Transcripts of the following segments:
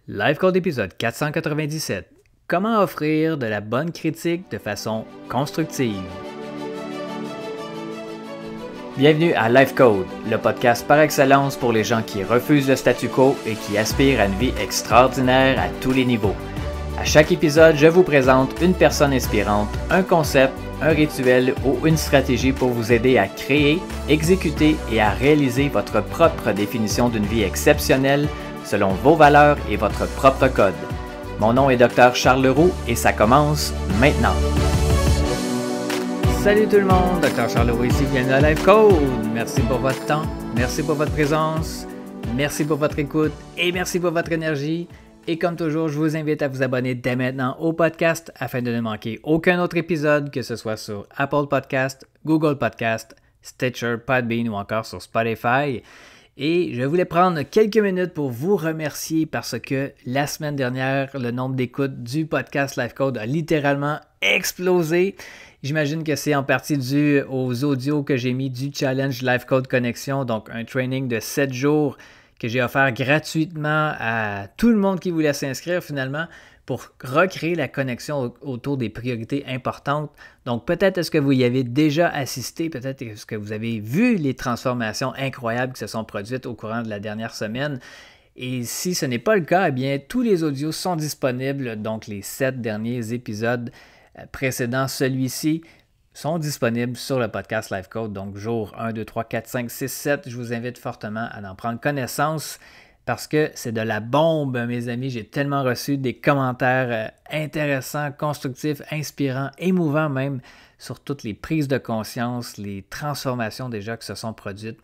Live Code épisode 497. Comment offrir de la bonne critique de façon constructive? Bienvenue à Live Code, le podcast par excellence pour les gens qui refusent le statu quo et qui aspirent à une vie extraordinaire à tous les niveaux. À chaque épisode, je vous présente une personne inspirante, un concept, un rituel ou une stratégie pour vous aider à créer, exécuter et à réaliser votre propre définition d'une vie exceptionnelle selon vos valeurs et votre propre code. Mon nom est Dr. Charles Leroux et ça commence maintenant. Salut tout le monde, Dr. Charles Leroux ici, bienvenue à Live Code. Merci pour votre temps, merci pour votre présence, merci pour votre écoute et merci pour votre énergie. Et comme toujours, je vous invite à vous abonner dès maintenant au podcast afin de ne manquer aucun autre épisode, que ce soit sur Apple Podcast, Google Podcast, Stitcher, Podbean ou encore sur Spotify. Et je voulais prendre quelques minutes pour vous remercier parce que la semaine dernière, le nombre d'écoutes du podcast Live Code a littéralement explosé. J'imagine que c'est en partie dû aux audios que j'ai mis du challenge Live Code Connexion, donc un training de 7 jours que j'ai offert gratuitement à tout le monde qui voulait s'inscrire finalement pour recréer la connexion autour des priorités importantes. Donc peut-être est-ce que vous y avez déjà assisté, peut-être est-ce que vous avez vu les transformations incroyables qui se sont produites au courant de la dernière semaine. Et si ce n'est pas le cas, eh bien tous les audios sont disponibles, donc les 7 derniers épisodes précédant celui-ci sont disponibles sur le podcast Live Code, donc jour 1, 2, 3, 4, 5, 6, 7. Je vous invite fortement à en prendre connaissance parce que c'est de la bombe, mes amis. J'ai tellement reçu des commentaires intéressants, constructifs, inspirants, émouvants même, sur toutes les prises de conscience, les transformations déjà qui se sont produites.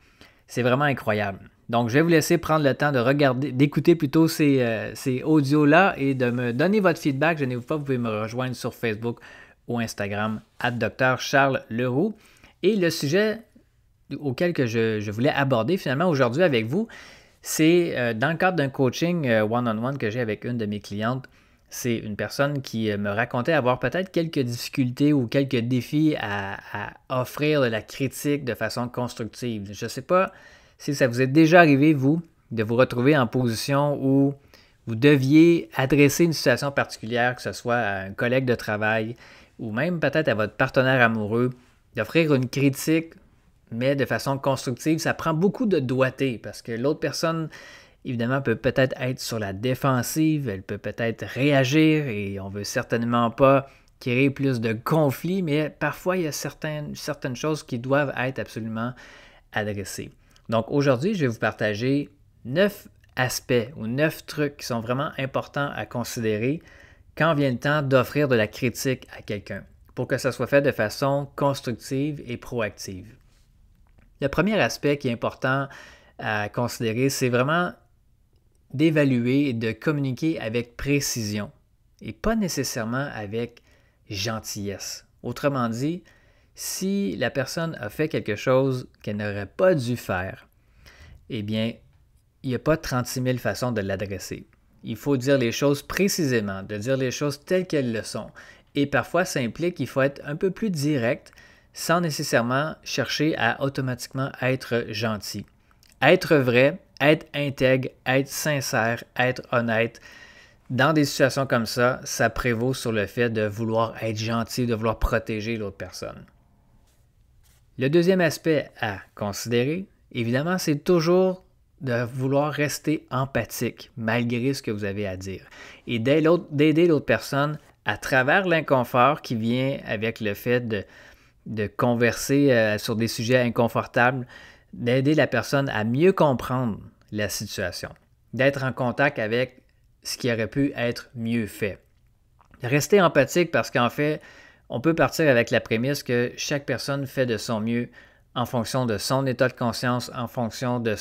C'est vraiment incroyable. Donc, je vais vous laisser prendre le temps de regarder, d'écouter plutôt ces audios-là et de me donner votre feedback. Je n'hésitez pas, vous pouvez me rejoindre sur Facebook ou Instagram, @Dr. Charles Leroux. Et le sujet auquel que je voulais aborder finalement aujourd'hui avec vous, c'est dans le cadre d'un coaching one-on-one que j'ai avec une de mes clientes. C'est une personne qui me racontait avoir peut-être quelques difficultés ou quelques défis à offrir de la critique de façon constructive. Je ne sais pas si ça vous est déjà arrivé, vous, de vous retrouver en position où vous deviez adresser une situation particulière, que ce soit à un collègue de travail ou même peut-être à votre partenaire amoureux, d'offrir une critique, mais de façon constructive. Ça prend beaucoup de doigté parce que l'autre personne, évidemment, peut peut-être être sur la défensive, elle peut peut-être réagir et on ne veut certainement pas créer plus de conflits, mais parfois, il y a certaines choses qui doivent être absolument adressées. Donc aujourd'hui, je vais vous partager 9 aspects ou 9 trucs qui sont vraiment importants à considérer quand vient le temps d'offrir de la critique à quelqu'un, pour que ça soit fait de façon constructive et proactive. Le premier aspect qui est important à considérer, c'est vraiment d'évaluer et de communiquer avec précision et pas nécessairement avec gentillesse. Autrement dit, si la personne a fait quelque chose qu'elle n'aurait pas dû faire, eh bien, il n'y a pas 36 000 façons de l'adresser. Il faut dire les choses précisément, de dire les choses telles qu'elles le sont. Et parfois, ça implique qu'il faut être un peu plus direct sans nécessairement chercher à automatiquement être gentil. Être vrai, être intègre, être sincère, être honnête, dans des situations comme ça, ça prévaut sur le fait de vouloir être gentil, de vouloir protéger l'autre personne. Le deuxième aspect à considérer, évidemment, c'est toujours de vouloir rester empathique malgré ce que vous avez à dire et d'aider l'autre personne à travers l'inconfort qui vient avec le fait de converser sur des sujets inconfortables, d'aider la personne à mieux comprendre la situation, d'être en contact avec ce qui aurait pu être mieux fait. Rester empathique parce qu'en fait, on peut partir avec la prémisse que chaque personne fait de son mieux en fonction de son état de conscience, en fonction de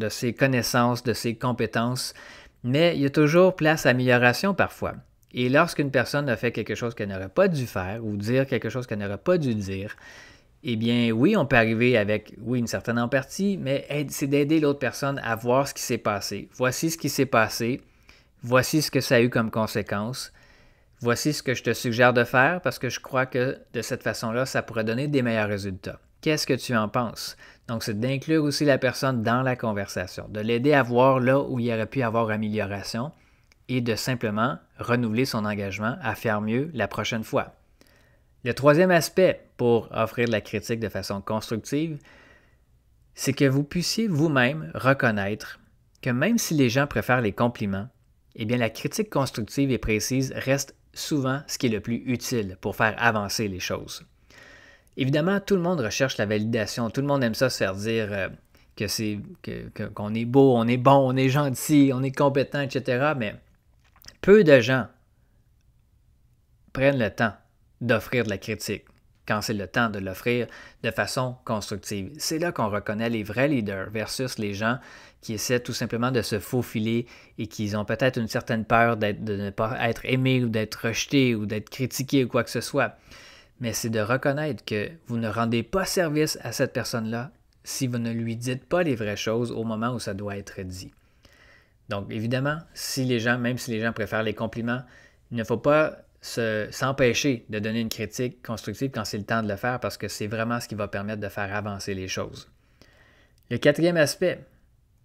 ses connaissances, de ses compétences, mais il y a toujours place à amélioration parfois. Et lorsqu'une personne a fait quelque chose qu'elle n'aurait pas dû faire ou dire quelque chose qu'elle n'aurait pas dû dire, eh bien oui, on peut arriver avec, une certaine empathie, mais c'est d'aider l'autre personne à voir ce qui s'est passé. Voici ce qui s'est passé, voici ce que ça a eu comme conséquence, voici ce que je te suggère de faire parce que je crois que de cette façon-là, ça pourrait donner des meilleurs résultats. Qu'est-ce que tu en penses? Donc, c'est d'inclure aussi la personne dans la conversation, de l'aider à voir là où il aurait pu y avoir amélioration et de simplement renouveler son engagement à faire mieux la prochaine fois. Le troisième aspect pour offrir de la critique de façon constructive, c'est que vous puissiez vous-même reconnaître que même si les gens préfèrent les compliments, eh bien la critique constructive et précise reste souvent ce qui est le plus utile pour faire avancer les choses. Évidemment, tout le monde recherche la validation, tout le monde aime ça se faire dire qu'on est beau, on est bon, on est gentil, on est compétent, etc. Mais peu de gens prennent le temps d'offrir de la critique quand c'est le temps de l'offrir de façon constructive. C'est là qu'on reconnaît les vrais leaders versus les gens qui essaient tout simplement de se faufiler et qui ont peut-être une certaine peur de ne pas être aimés ou d'être rejetés ou d'être critiqués ou quoi que ce soit. Mais c'est de reconnaître que vous ne rendez pas service à cette personne-là si vous ne lui dites pas les vraies choses au moment où ça doit être dit. Donc évidemment, même si les gens préfèrent les compliments, il ne faut pas s'empêcher de donner une critique constructive quand c'est le temps de le faire parce que c'est vraiment ce qui va permettre de faire avancer les choses. Le quatrième aspect,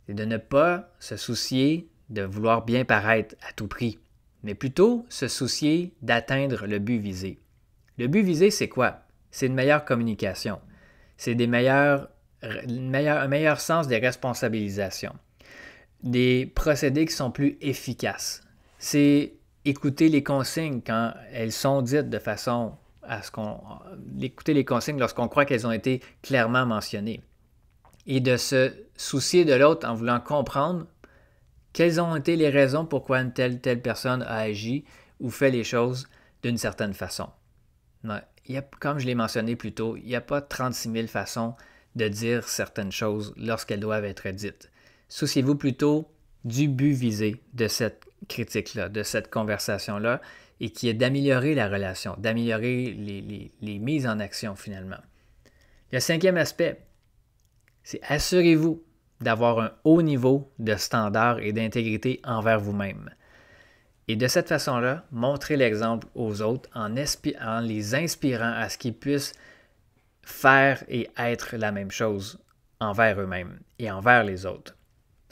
c'est de ne pas se soucier de vouloir bien paraître à tout prix, mais plutôt se soucier d'atteindre le but visé. Le but visé, c'est quoi? C'est une meilleure communication. C'est un meilleur sens des responsabilisations. Des procédés qui sont plus efficaces. C'est écouter les consignes quand elles sont dites de façon à ce écouter les consignes lorsqu'on croit qu'elles ont été clairement mentionnées. Et de se soucier de l'autre en voulant comprendre quelles ont été les raisons pourquoi une telle personne a agi ou fait les choses d'une certaine façon. Comme je l'ai mentionné plus tôt, il n'y a pas 36 000 façons de dire certaines choses lorsqu'elles doivent être dites. Souciez-vous plutôt du but visé de cette critique-là, de cette conversation-là, et qui est d'améliorer la relation, d'améliorer les mises en action finalement. Le cinquième aspect, c'est assurez-vous d'avoir un haut niveau de standard et d'intégrité envers vous-même. Et de cette façon-là, montrez l'exemple aux autres en les inspirant à ce qu'ils puissent faire et être la même chose envers eux-mêmes et envers les autres.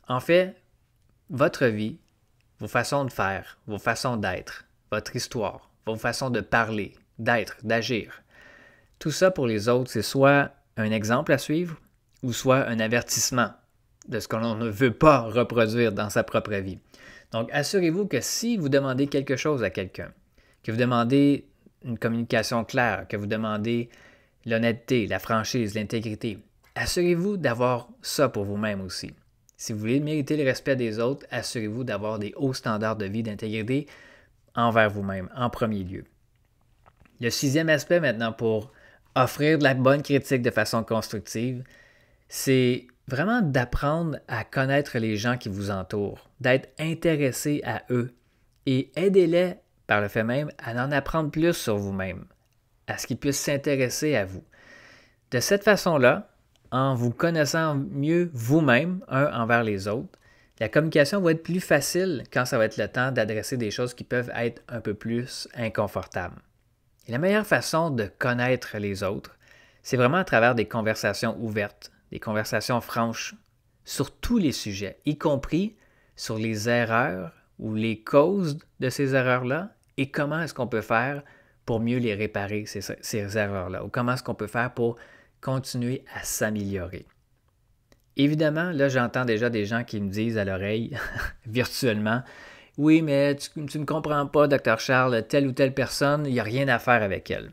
En fait, votre vie, vos façons de faire, vos façons d'être, votre histoire, vos façons de parler, d'être, d'agir, tout ça pour les autres, c'est soit un exemple à suivre ou soit un avertissement de ce que l'on ne veut pas reproduire dans sa propre vie. Donc, assurez-vous que si vous demandez quelque chose à quelqu'un, que vous demandez une communication claire, que vous demandez l'honnêteté, la franchise, l'intégrité, assurez-vous d'avoir ça pour vous-même aussi. Si vous voulez mériter le respect des autres, assurez-vous d'avoir des hauts standards de vie, d'intégrité envers vous-même, en premier lieu. Le sixième aspect maintenant pour offrir de la bonne critique de façon constructive, c'est vraiment d'apprendre à connaître les gens qui vous entourent, d'être intéressé à eux et aidez-les par le fait même à en apprendre plus sur vous-même, à ce qu'ils puissent s'intéresser à vous. De cette façon-là, en vous connaissant mieux vous-même, un envers les autres, la communication va être plus facile quand ça va être le temps d'adresser des choses qui peuvent être un peu plus inconfortables. Et la meilleure façon de connaître les autres, c'est vraiment à travers des conversations ouvertes, des conversations franches sur tous les sujets, y compris sur les erreurs ou les causes de ces erreurs-là et comment est-ce qu'on peut faire pour mieux les réparer, ces erreurs-là, ou comment est-ce qu'on peut faire pour continuer à s'améliorer. Évidemment, là, j'entends déjà des gens qui me disent à l'oreille, virtuellement, « Oui, mais tu ne comprends pas, Dr. Charles, telle ou telle personne, il n'y a rien à faire avec elle. »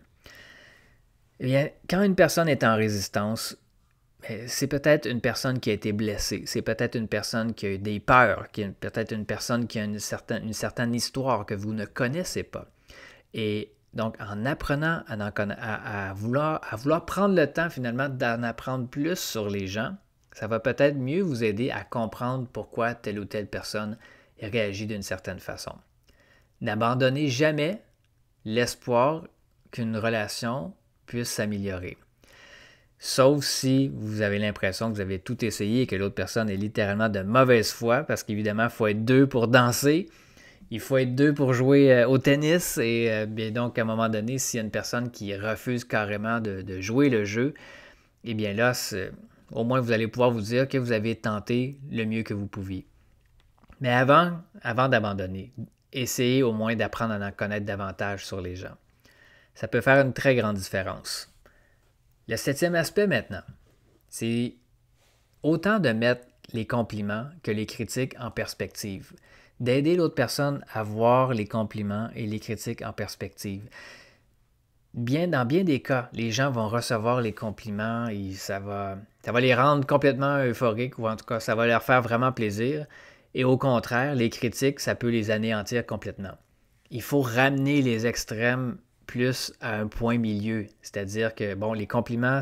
Eh bien, quand une personne est en résistance, c'est peut-être une personne qui a été blessée, c'est peut-être une personne qui a eu des peurs, peut-être une personne qui a une certaine histoire que vous ne connaissez pas. Et donc, en apprenant à vouloir prendre le temps finalement d'en apprendre plus sur les gens, ça va peut-être mieux vous aider à comprendre pourquoi telle ou telle personne réagit d'une certaine façon. N'abandonnez jamais l'espoir qu'une relation puisse s'améliorer. Sauf si vous avez l'impression que vous avez tout essayé et que l'autre personne est littéralement de mauvaise foi, parce qu'évidemment, il faut être deux pour danser, il faut être deux pour jouer au tennis, et bien donc, à un moment donné, s'il y a une personne qui refuse carrément de jouer le jeu, eh bien là, au moins, vous allez pouvoir vous dire que vous avez tenté le mieux que vous pouviez. Mais avant d'abandonner, essayez au moins d'apprendre à en connaître davantage sur les gens. Ça peut faire une très grande différence. Le 7e aspect maintenant, c'est autant de mettre les compliments que les critiques en perspective. D'aider l'autre personne à voir les compliments et les critiques en perspective. Dans bien des cas, les gens vont recevoir les compliments et ça va les rendre complètement euphoriques ou en tout cas, ça va leur faire vraiment plaisir. Et au contraire, les critiques, ça peut les anéantir complètement. Il faut ramener les extrêmes plus à un point milieu. C'est-à-dire que, les compliments,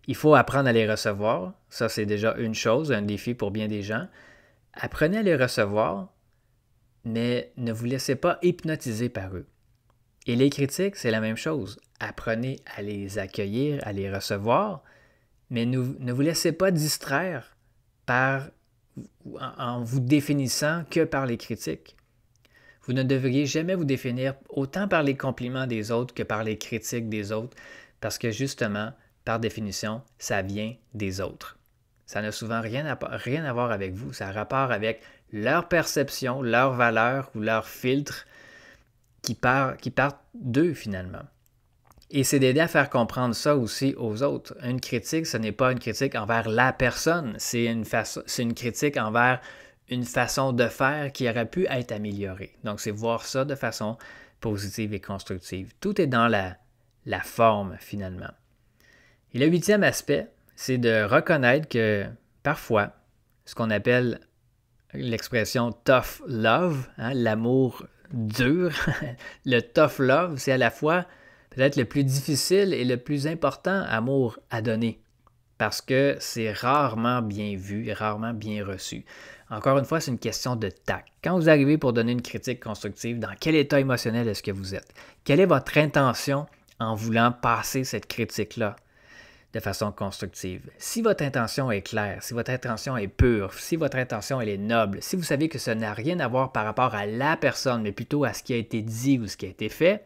il faut apprendre à les recevoir. Ça, c'est déjà une chose, un défi pour bien des gens. Apprenez à les recevoir, mais ne vous laissez pas hypnotiser par eux. Et les critiques, c'est la même chose. Apprenez à les accueillir, à les recevoir, mais ne vous laissez pas distraire en vous définissant que par les critiques. Vous ne devriez jamais vous définir autant par les compliments des autres que par les critiques des autres, parce que justement, par définition, ça vient des autres. Ça n'a souvent rien à voir avec vous, ça a rapport avec leur perception, leur valeur ou leur filtre qui partent d'eux finalement. Et c'est d'aider à faire comprendre ça aussi aux autres. Une critique, ce n'est pas une critique envers la personne, c'est une critique envers une façon de faire qui aurait pu être améliorée. Donc, c'est voir ça de façon positive et constructive. Tout est dans la forme finalement. Et le 8e aspect, c'est de reconnaître que parfois, ce qu'on appelle l'expression tough love, l'amour dur, le tough love, c'est à la fois peut-être le plus difficile et le plus important amour à donner parce que c'est rarement bien vu et rarement bien reçu. Encore une fois, c'est une question de tact. Quand vous arrivez pour donner une critique constructive, dans quel état émotionnel est-ce que vous êtes? Quelle est votre intention en voulant passer cette critique-là de façon constructive? Si votre intention est claire, si votre intention est pure, si votre intention elle est noble, si vous savez que ça n'a rien à voir par rapport à la personne, mais plutôt à ce qui a été dit ou ce qui a été fait,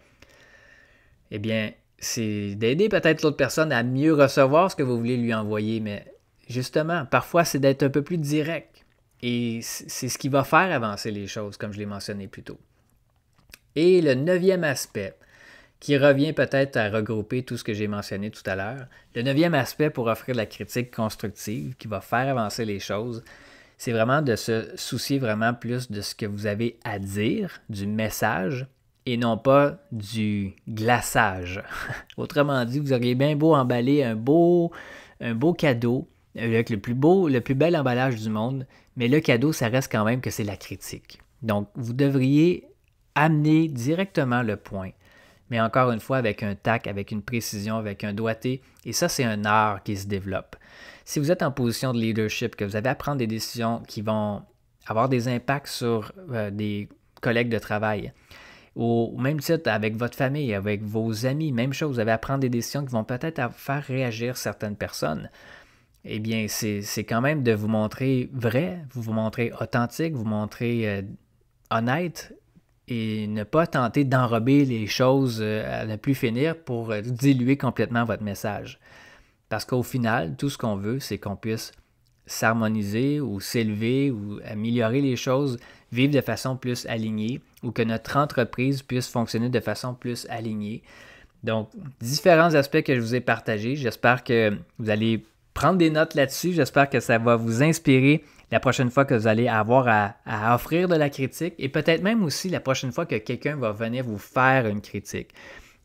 eh bien, c'est d'aider peut-être l'autre personne à mieux recevoir ce que vous voulez lui envoyer, mais justement, parfois, c'est d'être un peu plus direct. Et c'est ce qui va faire avancer les choses, comme je l'ai mentionné plus tôt. Et le 9e aspect, qui revient peut-être à regrouper tout ce que j'ai mentionné tout à l'heure, le 9e aspect pour offrir la critique constructive, qui va faire avancer les choses, c'est vraiment de se soucier vraiment plus de ce que vous avez à dire, du message, et non pas du glaçage. Autrement dit, vous auriez bien beau emballer un beau cadeau avec le plus bel emballage du monde, mais le cadeau, ça reste quand même que c'est la critique. Donc, vous devriez amener directement le point, mais encore une fois avec un tact, avec une précision, avec un doigté, et ça, c'est un art qui se développe. Si vous êtes en position de leadership, que vous avez à prendre des décisions qui vont avoir des impacts sur des collègues de travail, au même titre avec votre famille, avec vos amis, même chose, vous avez à prendre des décisions qui vont peut-être faire réagir certaines personnes. Eh bien, c'est quand même de vous montrer vrai, vous montrer authentique, vous montrer honnête et ne pas tenter d'enrober les choses à ne plus finir pour diluer complètement votre message. Parce qu'au final, tout ce qu'on veut, c'est qu'on puisse s'harmoniser ou s'élever ou améliorer les choses, vivre de façon plus alignée ou que notre entreprise puisse fonctionner de façon plus alignée. Donc, différents aspects que je vous ai partagés. J'espère que vous allez prendre des notes là-dessus. J'espère que ça va vous inspirer la prochaine fois que vous allez avoir à offrir de la critique et peut-être même aussi la prochaine fois que quelqu'un va venir vous faire une critique.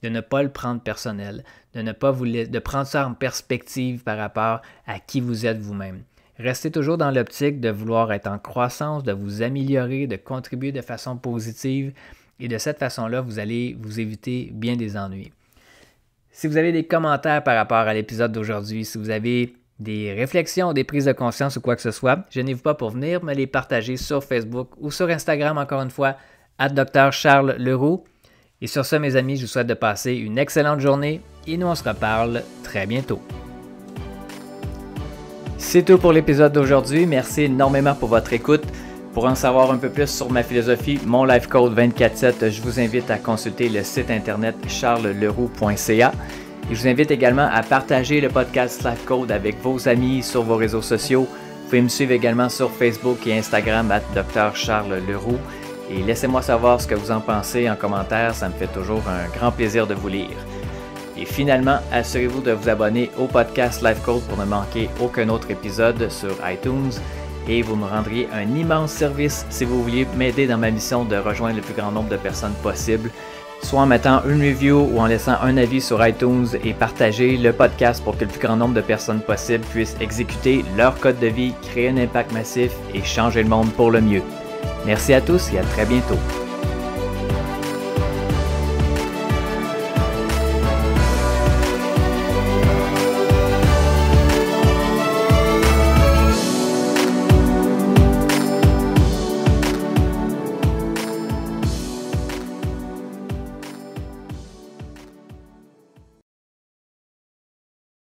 De ne pas le prendre personnel, de prendre ça en perspective par rapport à qui vous êtes vous-même. Restez toujours dans l'optique de vouloir être en croissance, de vous améliorer, de contribuer de façon positive et de cette façon-là, vous allez vous éviter bien des ennuis. Si vous avez des commentaires par rapport à l'épisode d'aujourd'hui, si vous avez des réflexions, des prises de conscience ou quoi que ce soit, gênez-vous pas pour venir me les partager sur Facebook ou sur Instagram, encore une fois, @Dr Charles Leroux. Et sur ce, mes amis, je vous souhaite de passer une excellente journée et nous, on se reparle très bientôt. C'est tout pour l'épisode d'aujourd'hui. Merci énormément pour votre écoute. Pour en savoir un peu plus sur ma philosophie, mon Life Code 24/7, je vous invite à consulter le site internet charlesleroux.ca. Et je vous invite également à partager le podcast Life Code avec vos amis sur vos réseaux sociaux, Vous pouvez me suivre également sur Facebook et Instagram @Dr Charles Leroux et laissez-moi savoir ce que vous en pensez en commentaire, ça me fait toujours un grand plaisir de vous lire. Et finalement, assurez-vous de vous abonner au podcast Life Coach pour ne manquer aucun autre épisode sur iTunes et vous me rendriez un immense service si vous vouliez m'aider dans ma mission de rejoindre le plus grand nombre de personnes possible, soit en mettant une review ou en laissant un avis sur iTunes et partager le podcast pour que le plus grand nombre de personnes possible puissent exécuter leur code de vie, créer un impact massif et changer le monde pour le mieux. Merci à tous et à très bientôt.